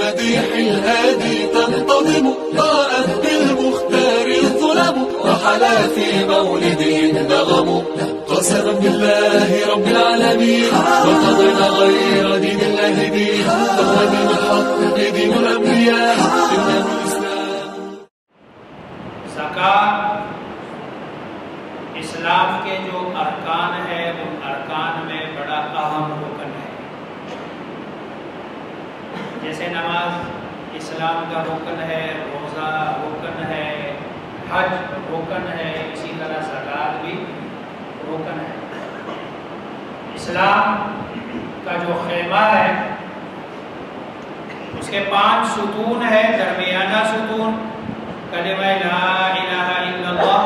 مديح الهادي تنتظم، ضاءت بالمختار الظلم، رحل في مولده النغم. قسما بالله رب العالمين وقضينا غير دين الله دين، فهو دين الحق دين الأنبياء إنه الإسلام. زکات اسلام کے جو ارکان ہے ان ارکان میں بڑا اہم رکن ہے. جیسے نماز اسلام کا رکن ہے، روزہ رکن ہے، حج رکن ہے، اسی طرح زکات بھی رکن ہے. اسلام کا جو خیمہ ہے اس کے 5 ستون ہے. درمیانہ ستون کلمہ لا الہ الا اللہ،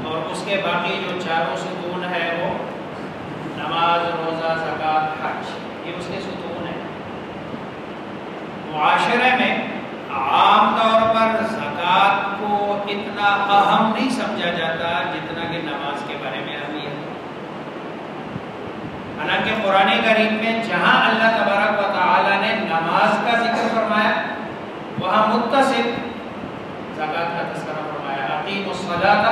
اور اس کے باقی جو 4 ستون ہے وہ نماز، روزہ، زکات، حج، یہ اس کے ستون ہیں. معاشرے میں عام طور پر زکات کو اتنا اہم نہیں سمجھا جاتا جتنا کہ نماز کے بارے میں اہمیت ہے. حالانکہ قرآن کریم میں جہاں اللہ تبارک و تعالی نے نماز کا ذکر فرمایا وہاں متصل زکات کا تذکرہ فرمایا. اقیموا الصلاۃ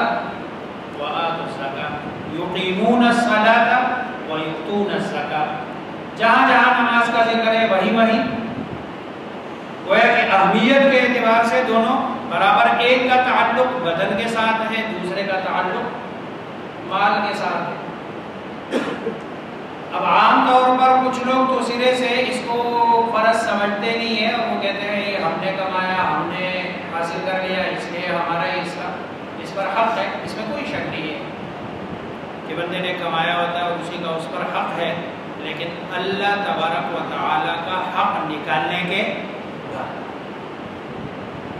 وآتوا الزکاۃ یقیمون الصلاۃ ویؤتون الزکاۃ. جہاں جہاں نماز کا ذکر ہے وہی گویا کہ اہمیت کے اعتبار سے دونوں برابر. ایک کا تعلق بدن کے ساتھ ہے، دوسرے کا تعلق مال کے ساتھ ہے. اب عام طور پر کچھ لوگ تو سرے سے اس کو فرض سمجھتے نہیں ہیں اور وہ کہتے ہیں یہ ہم نے کمایا، ہم نے حاصل کر لیا، اس لیے ہمارا اس پر حق ہے. اس میں کوئی شک نہیں ہے کہ بندے نے کمایا ہوتا ہے اور اسی کا اس پر حق ہے، لیکن اللہ تبارک و تعالی کا حق نکالنے کے بعد.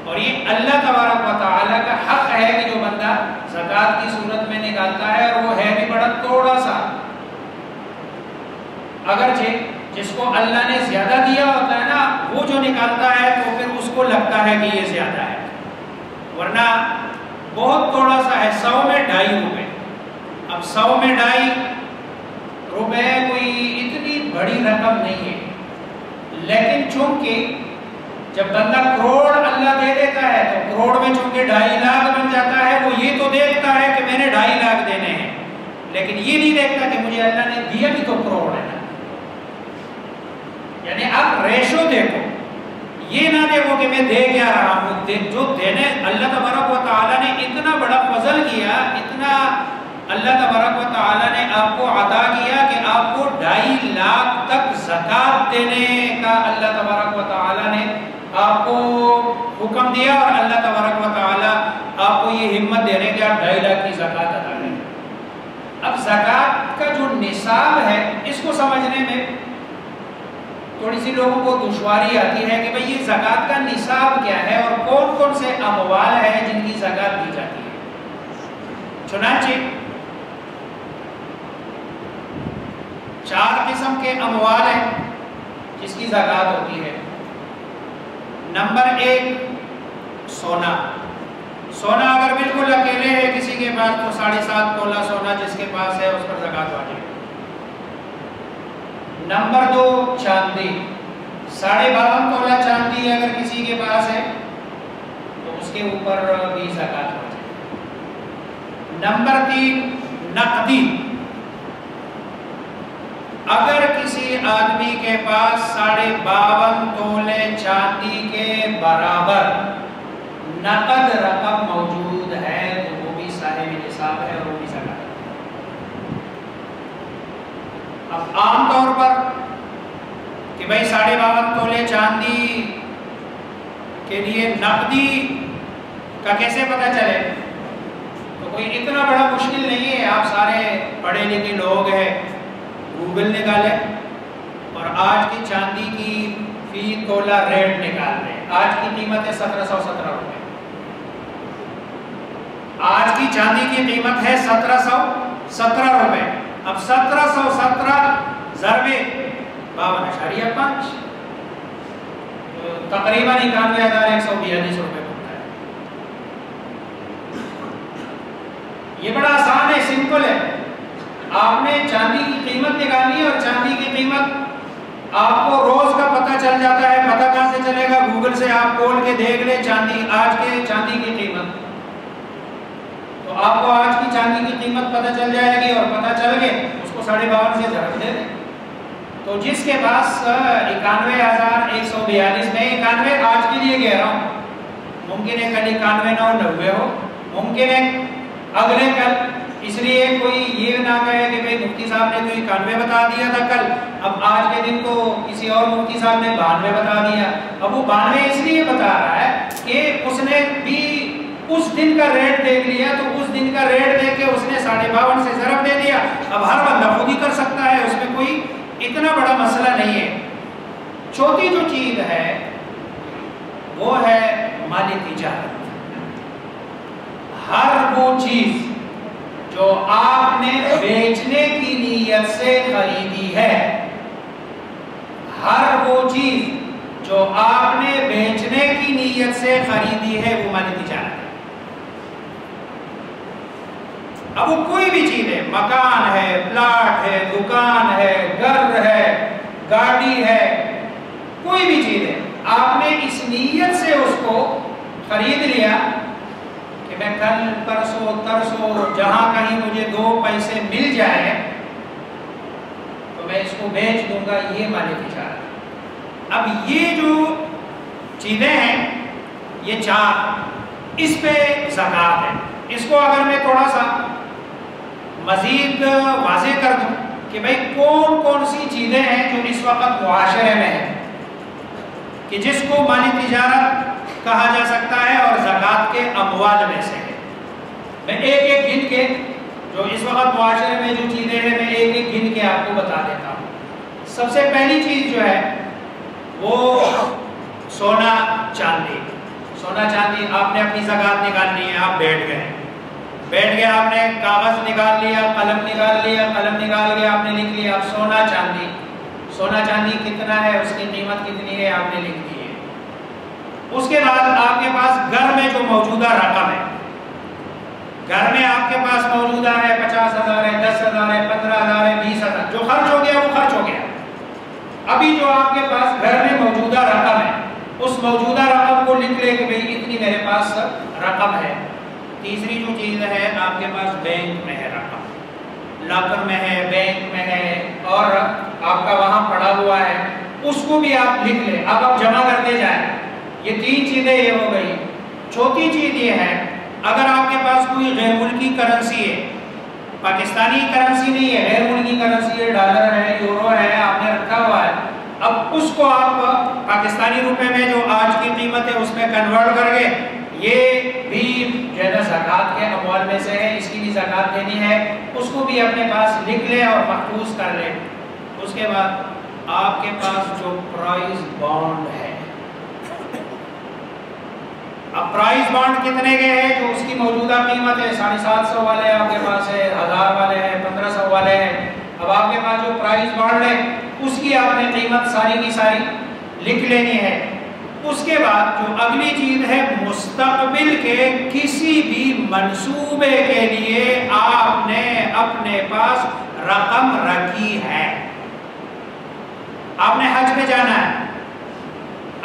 اور یہ اللہ تبارک و تعالی کا حق ہے کہ جو بندہ زکات کی صورت میں نکالتا ہے، اور وہ ہے بھی بڑا تھوڑا سا، اگرچہ جس کو اللہ نے زیادہ دیا ہوتا ہے نا وہ جو نکالتا ہے تو پھر اس کو لگتا ہے کہ یہ زیادہ ہے، ورنہ بہت تھوڑا سا ہے. 100 میں 2.5 روپے. اب 100 میں 2.5 روپے کوئی اتنی بڑی رقم نہیں ہے، لیکن چونکہ جب بندہ کروڑ اللہ دے دیتا ہے تو کروڑ میں چونکہ 2.5 لاکھ بن جاتا ہے. وہ یہ تو دیکھتا ہے کہ میں نے 2.5 لاکھ دینے ہیں، لیکن یہ نہیں دیکھتا کہ مجھے اللہ نے دیا بھی تو کروڑ ہے نا. یعنی آپ ریشو دیکھو، یہ نہ دیکھو کہ میں دے کیا رہا ہوں. جو دینے اللہ تبارک و تعالیٰ نے اتنا بڑا فضل کیا، اتنا اللہ تبارک و تعالیٰ نے آپ کو عطا کیا کہ آپ کو 2.5 لاکھ تک زکات دینے کا اللہ تبارک و تعالیٰ نے آپ کو حکم دیا، اور اللہ تبارک و تعالیٰ آپ کو یہ ہمت دے رہے کہ آپ 2.5 لاکھ کی زکات ادا کریں. اب زکات کا جو نصاب ہے اس کو سمجھنے میں تھوڑی سی لوگوں کو دشواری آتی ہے کہ بھئی یہ زکات کا نصاب کیا ہے اور کون کون سے اموال ہیں جن کی زکات دی جاتی ہے. چنانچہ 4 قسم کے اموال ہیں جس کی زکات ہوتی ہے. نمبر 1 سونا. سونا اگر بالکل اکیلے ہے کسی کے پاس تو 7.5 تولہ سونا جس کے پاس ہے اس پر زکات واجب ہے. نمبر 2 چاندی. 52.5 تولہ چاندی اگر کسی کے پاس ہے تو اس کے اوپر بھی زکات واجب ہے. نمبر 3 نقدی. اگر کسی آدمی کے پاس 52.5 تولے چاندی کے برابر نقد رقم موجود ہے تو وہ بھی صاحب نصاب ہے اور وہ بھی زکات ہے. اب عام طور پر کہ بھائی 52.5 تولے چاندی کے لیے نقدی کا کیسے پتہ چلے، تو کوئی اتنا بڑا مشکل نہیں ہے. آپ سارے پڑھے لکھے لوگ ہیں، گوگل نکالیں اور آج کی چاندی کی فی تولہ ریٹ نکال لیں. آج کی قیمت ہے 1717 روپے. آج کی چاندی کی قیمت ہے 1717 روپے. اب 1717 ضرب 52.5 تقریباً 91,142 روپے بنتا ہے. یہ بڑا آسان ہے، سمپل ہے. آپ نے چاندی کی قیمت نکالنی ہے اور چاندی کی قیمت آپ کو روز کا پتہ چل جاتا ہے. پتہ کہاں سے چلے گا؟ گا گوگل سے آپ کھول کے دیکھ لیں چاندی، آج کے چاندی کی قیمت، تو آپ کو آج کی چاندی کی قیمت پتہ چل جائے گی، اور پتہ چل گئے اس کو 52.5 سے ضرب دے دیں۔ تو جس کے پاس 91,142 میں 91 آج کے لیے کہہ رہا ہوں، ممکن ہے کل 91,990 ہو، ممکن ہے اگلے کل، اس لیے کوئی یہ نہ کہے کہ بھئی مفتی صاحب نے تو 91 بتا دیا تھا کل، اب آج کے دن کو کسی اور مفتی صاحب نے 92 بتا دیا۔ اب وہ 92 اس لیے بتا رہا ہے کہ اس نے بھی اس دن کا ریٹ دیکھ لیا، تو اس دن کا ریٹ دیکھ کے اس نے 52.5 سے ضرب دے دیا۔ اب ہر بندہ خود ہی کر سکتا ہے، اس میں کوئی اتنا بڑا مسئلہ نہیں ہے۔ چوتھی جو چیز ہے وہ ہے مالی تجارت۔ ہر وہ چیز جو آپ نے بیچنے کی نیت سے خریدی ہے، ہر وہ چیز جو آپ نے بیچنے کی نیت سے خریدی ہے وہ مالی تجارت ہے۔ اب وہ کوئی بھی چیز ہے، مکان ہے، پلاٹ ہے، دکان ہے، گھر ہے، گاڑی ہے، کوئی بھی چیز ہے، آپ نے اس نیت سے اس کو خرید لیا کہ میں کل پرسوں ترسوں جہاں کہیں مجھے 2 پیسے مل جائے تو میں اس کو بیچ دوں گا، یہ مالی تجارت ہے۔ اب یہ جو چیزیں ہیں یہ 4، اس پہ زکوٰۃ ہے۔ اس کو اگر میں تھوڑا سا مزید واضح کر دوں کہ بھئی کون کون سی چیزیں ہیں جو اس وقت معاشرے میں ہیں کہ جس کو مالی تجارت کہا جا سکتا ہے اور زکوٰۃ کے اموال میں سے ہے، میں ایک ایک گن کے جو اس وقت معاشرے میں جو چیزیں ہیں میں ایک ایک گن کے آپ کو بتا دیتا ہوں۔ سب سے پہلی چیز جو ہے وہ سونا چاندی۔ سونا چاندی آپ نے اپنی زکوٰۃ نکالنی ہے، آپ بیٹھ گئے، آپ نے کاغذ نکال لیا، قلم نکال لیا، قلم نکال کے آپ نے لکھ لیا اب سونا چاندی، سونا چاندی کتنا ہے، اس کی قیمت کتنی ہے، آپ نے لکھ دی ہے۔ اس کے بعد آپ کے پاس گھر میں جو موجودہ رقم ہے، گھر میں آپ کے پاس موجودہ ہے 50,000 ہے، 10,000 ہے، 15,000 ہے، 20,000، جو خرچ ہو گیا وہ خرچ ہو گیا۔ ابھی جو آپ کے پاس گھر میں موجودہ رقم ہے اس موجودہ رقم کو لکھ لے کہ بھئی اتنی میرے پاس رقم ہے۔ تیسری جو چیز ہے آپ کے پاس بینک میں ہے رقم، لاکر میں ہے، بینک میں ہے، اور آپ کا وہاں پڑا ہوا ہے، اس کو بھی آپ لکھ لیں، اب آپ جمع کرتے جائیں۔ یہ 3 چیزیں یہ ہو گئی۔ چوتھی چیز یہ ہے اگر آپ کے پاس کوئی غیر ملکی کرنسی ہے، پاکستانی کرنسی نہیں ہے، غیر ملکی کرنسی ہے، ڈالر ہے، یورو ہے، آپ نے رکھا ہوا ہے، اب اس کو آپ پاکستانی روپے میں جو آج کی قیمت ہے اس میں کنورٹ کر کے، یہ بھی جو ہے نا زکوٰۃ کے اموال میں سے ہے، اس کی بھی زکوٰۃ دینی ہے، اس کو بھی اپنے پاس لکھ لیں اور محفوظ کر لیں۔ اس کے بعد آپ کے پاس جو پرائز بانڈ ہے، اب پرائز بانڈ کتنے کے ہیں جو اس کی موجودہ قیمت ہے، 750 والے آپ کے پاس ہے، 1000 والے ہیں، 1500 والے ہیں، اب آپ کے پاس جو پرائز بانڈ ہے اس کی آپ نے قیمت ساری کی ساری لکھ لینی ہے۔ اس کے بعد جو اگلی چیز ہے مستقبل کے کسی بھی منصوبے کے لیے آپ نے اپنے پاس رقم رکھی ہے۔ آپ نے حج پہ جانا ہے،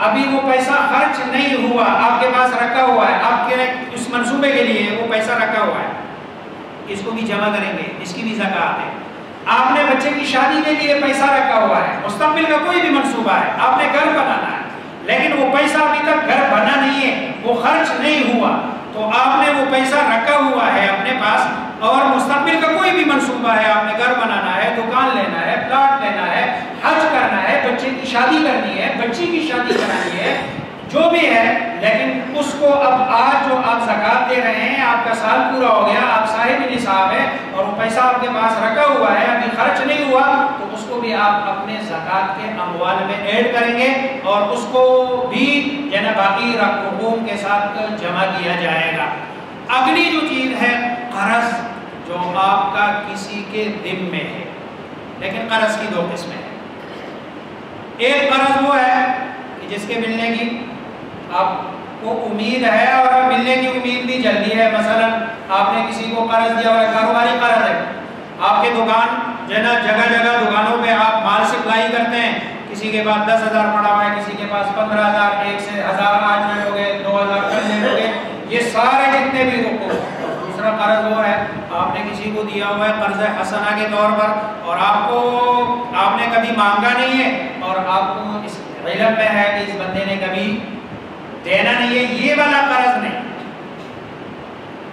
ابھی وہ پیسہ خرچ نہیں ہوا، آپ کے پاس رکھا ہوا ہے، آپ کے اس منصوبے کے لیے وہ پیسہ رکھا ہوا ہے، اس کو بھی جمع کریں گے، اس کی بھی زکوٰۃ ہے۔ آپ نے بچے کی شادی کے لیے پیسہ رکھا ہوا ہے، مستقبل کا کوئی بھی منصوبہ ہے، آپ نے گھر بنانا ہے لیکن وہ پیسہ ابھی تک گھر بنا نہیں ہے، وہ خرچ نہیں ہوا، تو آپ نے وہ پیسہ رکھا ہوا ہے اپنے پاس، اور مستقبل کا کوئی بھی منصوبہ ہے، آپ نے گھر بنانا ہے، دکان لینا ہے، پلاٹ لینا ہے، حج کرنا ہے، بچے کی شادی کرنی ہے، بچی کی شادی کرانی ہے، جو بھی ہے، لیکن اس کو اب آج جو آپ زکوٰۃ دے رہے ہیں، آپ کا سال پورا ہو گیا، آپ صاحب نصاب ہے اور وہ پیسہ آپ کے پاس رکھا ہوا ہے، ابھی خرچ نہیں ہوا، تو اس کو بھی آپ اپنے زکوٰۃ کے اموال میں ایڈ کریں گے اور اس کو بھی یعنی باقی رقوم کے ساتھ جمع کیا جائے گا۔ اگلی جو چیز ہے قرض، جو آپ کا کسی کے ذمہ میں ہے، لیکن قرض کی 2 قسمیں ہیں۔ ایک قرض وہ ہے کہ جس کے ملنے کی آپ کو امید ہے اور ملنے کی امید بھی جلدی ہے، مثلا آپ نے کسی کو قرض دیا ہوا ہے، کاروباری قرض ہے، آپ کے دکان جگہ جگہ دکانوں پہ آپ مال سپلائی کرتے ہیں، کسی کے پاس 10,000 پڑا ہوا ہے، کسی کے پاس 15,000، ایک سے 1,000 آج لے لو گے، 2,000 کل لے لو گے، یہ سارے جتنے بھی رکو. دوسرا قرض وہ ہے آپ نے کسی کو دیا ہوا ہے قرض حسنہ کے طور پر، اور آپ نے کبھی مانگا نہیں ہے، اور آپ کو اس علم میں ہے کہ اس بندے نے کبھی دینا نہیں ہے، یہ والا قرض نہیں.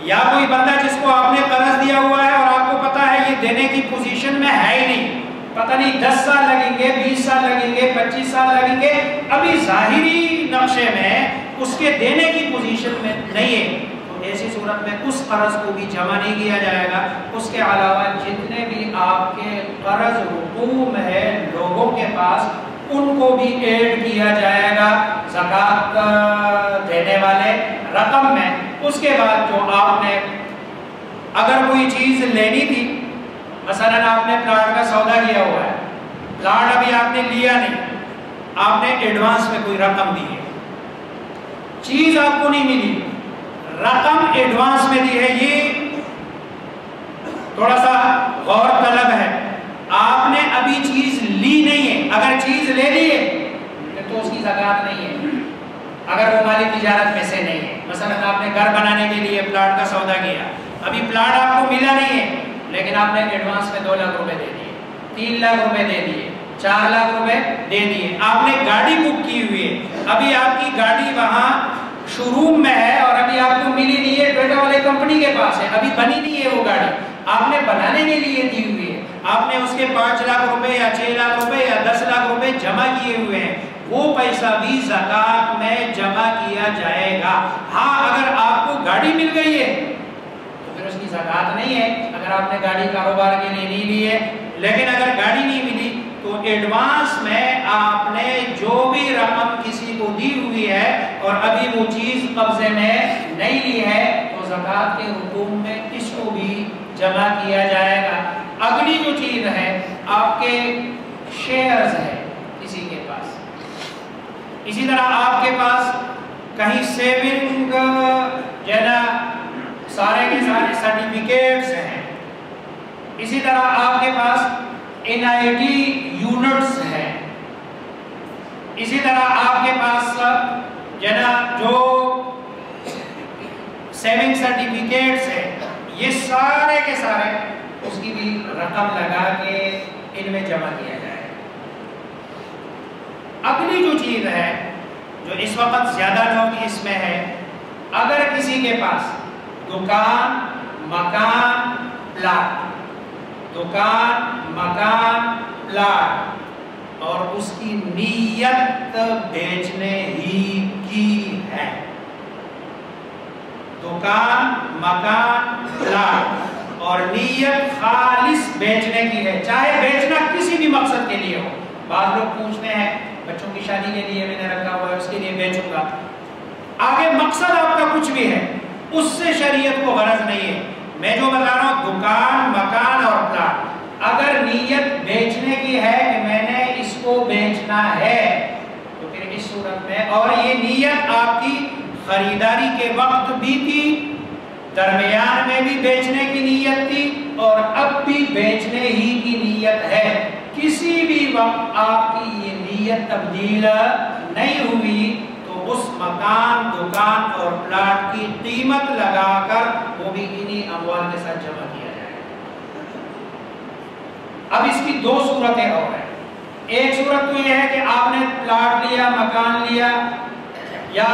یا کوئی بندہ جس کو آپ نے قرض دیا ہوا ہے اور آپ کو پتا ہے یہ دینے کی پوزیشن میں ہے ہی نہیں، پتہ نہیں 10 سال لگیں گے، 20 سال لگیں گے، 25 سال لگیں گے، ابھی ظاہری نقشے میں اس کے دینے کی پوزیشن میں نہیں ہے، تو ایسی صورت میں اس قرض کو بھی جمع نہیں کیا جائے گا. اس کے علاوہ جتنے بھی آپ کے قرض حقوق ہے لوگوں کے پاس ان کو بھی ایڈ کیا جائے گا زکوٰۃ دینے والے رقم میں. اس کے بعد جو آپ نے اگر کوئی چیز لینی تھی، مثلا آپ نے پلاٹ کا سودا کیا ہوا ہے، پلاٹ ابھی آپ نے لیا نہیں، آپ نے ایڈوانس میں کوئی رقم دی ہے، چیز آپ کو نہیں ملی، رقم ایڈوانس میں دی ہے، یہ تھوڑا سا غور طلب ہے. آپ نے ابھی چیز لی نہیں ہے، اگر چیز لے لی ہے تو اس کی زکوٰۃ نہیں ہے اگر وہ مالی تجارت میں سے نہیں ہے. مثلا آپ نے گھر بنانے کے لیے پلاٹ کا سودا کیا، ابھی پلاٹ آپ کو ملا نہیں ہے، لیکن آپ نے ایڈوانس میں 2 لاکھ روپے دے دیے، 3 لاکھ روپے دے دیے، 4 لاکھ روپے دے دیے. آپ نے گاڑی بک کی ہوئی ہے، ابھی آپ کی گاڑی وہاں شو روم میں ہے اور ابھی آپ کو ملی نہیں ہے، ٹویوٹا والے کمپنی کے پاس ہے، ابھی بنی نہیں ہے وہ گاڑی، آپ نے بنانے کے لیے دی ہوئی ہے، آپ نے اس کے 5 لاکھ روپے یا 6 لاکھ روپے یا 10 لاکھ روپے جمع کیے ہوئے ہیں، وہ پیسہ بھی زکوٰۃ میں جمع کیا جائے گا. ہاں اگر آپ کو گاڑی مل گئی ہے تو پھر اس کی زکوٰۃ نہیں ہے اگر آپ نے گاڑی کاروبار کے لیے نہیں لی ہے. لیکن اگر گاڑی نہیں ملی تو ایڈوانس میں آپ نے جو بھی رقم کسی کو دی ہوئی ہے اور ابھی وہ چیز قبضے میں نہیں لی ہے تو زکوٰۃ کے حکم میں اس کو بھی جمع کیا جائے گا. اگلی جو چیز ہے آپ کے شیئرز ہے کسی کے پاس، اسی طرح آپ کے پاس کہیں سیونگ جو ہے نا سارے کے سارے سرٹیفکیٹس ہیں، اسی طرح آپ کے پاس NIT یونٹس ہیں، اسی طرح آپ کے پاس جو ہے نا جو سیونگ سرٹیفکیٹس ہیں، یہ سارے کے سارے اس کی بھی رقم لگا کے ان میں جمع کیا جائے. اگلی جو چیز ہے جو اس وقت زیادہ لوگ اس میں ہے، اگر کسی کے پاس دکان، مکان، پلاٹ، دکان، مکان، پلاٹ اور اس کی نیت بیچنے ہی کی ہے، دکان، مکان، پلاٹ اور نیت خالص بیچنے کی ہے، چاہے بیچنا کسی بھی مقصد کے لیے ہو. بعض لوگ پوچھتے ہیں بچوں کی شادی کے لیے میں نے رکھا ہوا ہے اس کے لیے بیچوں گا، آگے مقصد آپ کا کچھ بھی ہے اس سے شریعت کو غرض نہیں ہے. میں جو بتا رہا ہوں دکان، مکان اور پلاٹ، اگر نیت بیچنے کی ہے کہ میں نے اس کو بیچنا ہے تو پھر اس صورت میں، اور یہ نیت آپ کی خریداری کے وقت بھی تھی، درمیان میں بھی بیچنے کی نیت تھی اور اب بھی بیچنے ہی کی نیت ہے، کسی بھی وقت آپ کی یہ نیت تبدیل نہیں ہوئی تو اس مکان، دکان اور پلاٹ کی قیمت لگا کر وہ بھی انہی اموال کے ساتھ جمع کیا جائے. اب اس کی 2 صورتیں اور ہیں. ایک صورت تو یہ ہے کہ آپ نے پلاٹ لیا، مکان لیا یا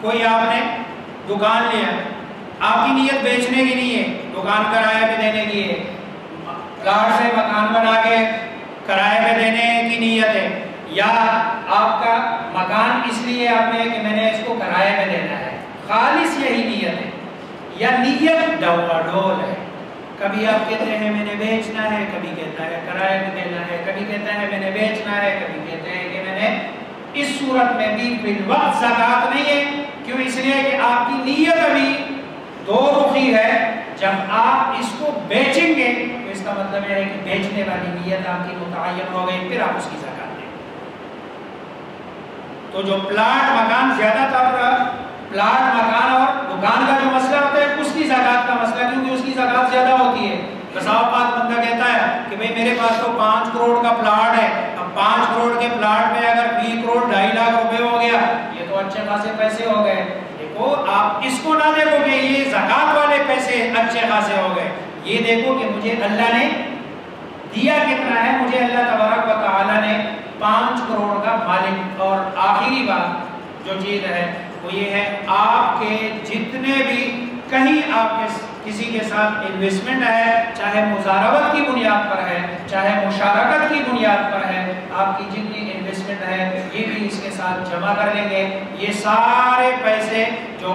کوئی آپ نے دکان لیا، آپ کی نیت بیچنے کی نہیں ہے، دکان کرائے پہ دینے کی ہے، پلاٹ سے مکان بنا کے کرائے پہ دینے کی نیت ہے، یا آپ کا مکان اس لیے آپ نے کہ میں نے اس کو کرائے پہ دینا ہے، خالص یہی نیت ہے، یا نیت ڈولا ڈول ہے، کبھی آپ کہتے ہیں میں نے بیچنا ہے، کبھی کہتا ہے کرائے پہ دینا ہے، کبھی کہتا ہے میں نے بیچنا ہے، کبھی کہتے ہیں کہ میں نے. اس صورت میں بھی بالوقت زکوٰۃ نہیں ہے. کیوں؟ اس لیے کہ آپ کی نیت ابھی 2 رخی ہے. جب آپ اس کو بیچیں گے تو اس کا مطلب یہ ہے کہ بیچنے والی نیت آپ کی متعین ہو گئی، پھر آپ اس کی زکوٰۃ دیں. تو جو پلاٹ مکان، زیادہ تر پلاٹ مکان اور دکان کا جو مسئلہ ہوتا ہے اس کی زکوٰۃ کا مسئلہ، کیونکہ اس کی زکوٰۃ زیادہ ہوتی ہے. بسا اوقات بندہ کہتا ہے کہ بھئی میرے پاس تو 5 کروڑ کا پلاٹ ہے، اب 5 کروڑ کے پلاٹ میں اگر 20 کروڑ 2.5 لاکھ روپے ہو گیا، یہ تو اچھے خاصے پیسے ہو گئے. دیکھو آپ اس کو نہ دیکھو کہ یہ زکات والے پیسے اچھے خاصے ہو گئے، یہ دیکھو کہ مجھے اللہ نے دیا کتنا ہے. مجھے اللہ تبارک و تعالی نے 5 کروڑ کا مالک. اور آخری بات جو چیز ہے وہ یہ ہے، آپ کے جتنے بھی کہیں آپ کے کسی کے ساتھ انویسٹمنٹ ہے، چاہے مزاربت کی بنیاد پر ہے، چاہے مشارکت کی بنیاد پر ہے، آپ کی جتنی انویسٹمنٹ ہے یہ بھی اس کے ساتھ جمع کر لیں گے. یہ سارے پیسے جو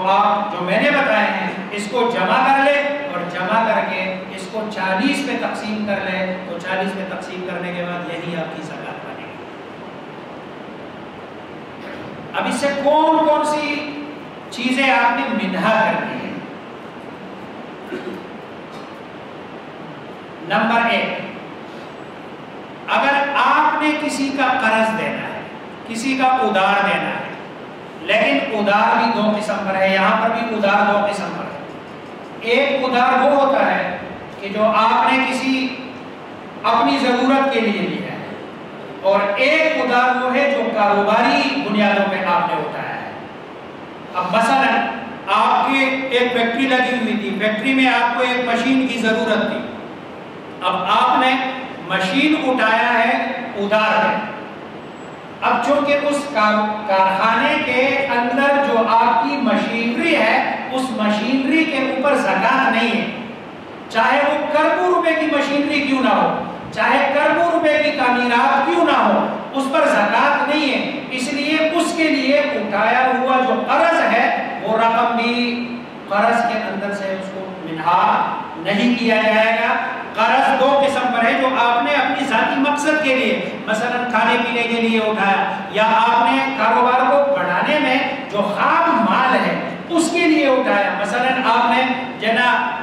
میں نے بتائے ہیں اس کو جمع کر لیں، اور جمع کر کے اس کو 40 پہ تقسیم کر لیں. تو 40 پہ تقسیم کرنے کے بعد یہی آپ کی زکات بنے گی. اب اس سے کون کون سی چیزیں آپ نے منہا کرنی ہے؟ نمبر 1، اگر آپ نے کسی کا قرض دینا ہے، کسی کا ادار دینا ہے، لیکن ادار بھی 2 قسم پر ہے. یہاں پر بھی ادار 2 قسم پر ہے. ایک ادار وہ ہوتا ہے کہ جو آپ نے کسی اپنی ضرورت کے لیے لیا ہے، اور ایک ادار وہ ہے جو کاروباری بنیادوں پہ آپ نے اٹھایا ہے. اب مثلا آپ کی ایک فیکٹری لگی ہوئی تھی، فیکٹری میں آپ کو ایک مشین کی ضرورت تھی. اب آپ نے مشین اٹھایا ہے ادار میں. اب چونکہ اس کارخانے کے اندر جو آپ کی مشینری ہے، اس مشینری کے اوپر زکات نہیں ہے، چاہے وہ کروڑوں روپے کی مشینری کیوں نہ ہو، چاہے کروڑوں روپے کی تعمیرات کیوں نہ ہو، اس پر زکات نہیں ہے. اس لیے اس کے لیے اٹھایا ہوا جو قرض ہے وہ رقم بھی قرض کے اندر سے اس کو منہا نہیں کیا جائے گا. قرض 2 قسم پر ہے، جو آپ نے اپنی ذاتی مقصد کے لیے، مثلا کھانے پینے کے لیے اٹھایا، یا آپ نے کاروبار کو بڑھانے میں جو خام مال ہے اس کے لیے اٹھایا. مثلا آپ نے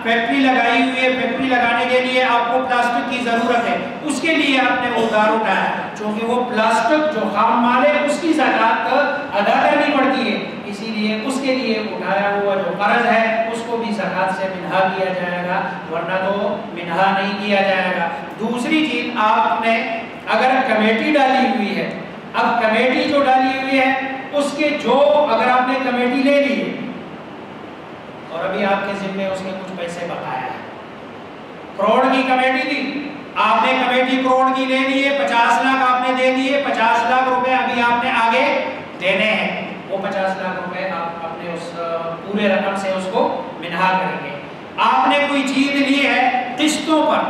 فیکٹری لگائی ہوئی ہے، فیکٹری لگانے کے لیے آپ کو پلاسٹک کی ضرورت ہے، اس کے لیے آپ نے ادار اٹھایا. چونکہ وہ پلاسٹک جو خام مال ہے اس کی زکات ادا کرنی پڑتی ہے، اسی لیے اس کے لیے اٹھایا ہوا جو قرض ہے اس کو بھی زکات سے منہا کیا جائے گا، ورنہ تو منہا نہیں کیا جائے گا. دوسری چیز، آپ نے اگر کمیٹی ڈالی ہوئی ہے، اب کمیٹی جو ڈالی ہوئی ہے اس کے جو اگر آپ نے کمیٹی لے لی ہے اور ابھی آپ کے ذمے اس میں کچھ پیسے بقایا ہے، کروڑ کی کمیٹی تھی، آپ نے کمیٹی کروڑ کی لے لی ہے، 50 لاکھ آپ نے دے دیے، 50 لاکھ روپے ابھی آپ نے آگے دینے ہیں. وہ 50 لاکھ روپے آپ اپنے اس پورے رقم سے اس کو منہا کریں گے. آپ نے کوئی چیز لی ہے قسطوں پر،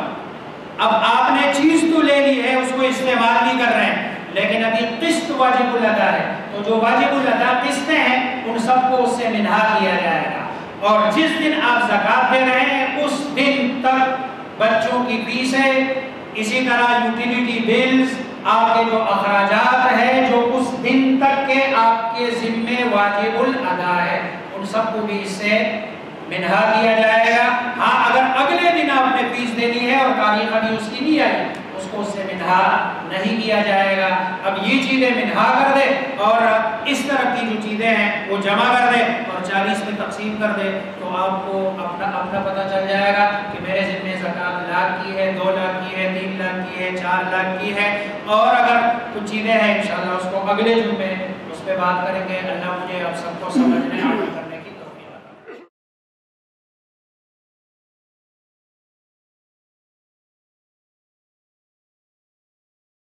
اب آپ نے چیز تو لے لی ہے، اس کو استعمال نہیں کر رہے ہیں، لیکن ابھی قسط واجب الادا ہے، تو جو واجب الادا قسطیں ہیں ان سب کو اس سے منہا کیا جائے گا. اور جس دن آپ زکات دے رہے ہیں اس دن تک بچوں کی فیسیں، اسی طرح یوٹیلیٹی بلز، آپ کے جو اخراجات ہیں جو اس دن تک کے آپ کے ذمے واجب الادا ہے، ان سب کو بھی اس سے منہا کیا جائے گا. ہاں اگر اگلے دن آپ نے فیس دینی ہے اور تاریخ ابھی اس کی نہیں آئی، اس کو اس سے منہا نہیں کیا جائے گا. اب یہ چیزیں منہا کر دے اور اس طرح کی جو چیزیں ہیں وہ جمع کر دے اور 40 میں تقسیم کر دے، تو آپ کو اپنا پتہ چل جائے گا کہ میرے ذمے زکات لاکھ کی ہے، 2 لاکھ کی ہے، 3 لاکھ کی ہے، 4 لاکھ کی ہے. اور اگر کچھ چیزیں ہیں انشاءاللہ اس کو اگلے جمعے اس پہ بات کریں گے. اللہ مجھے آپ سب کو سمجھنے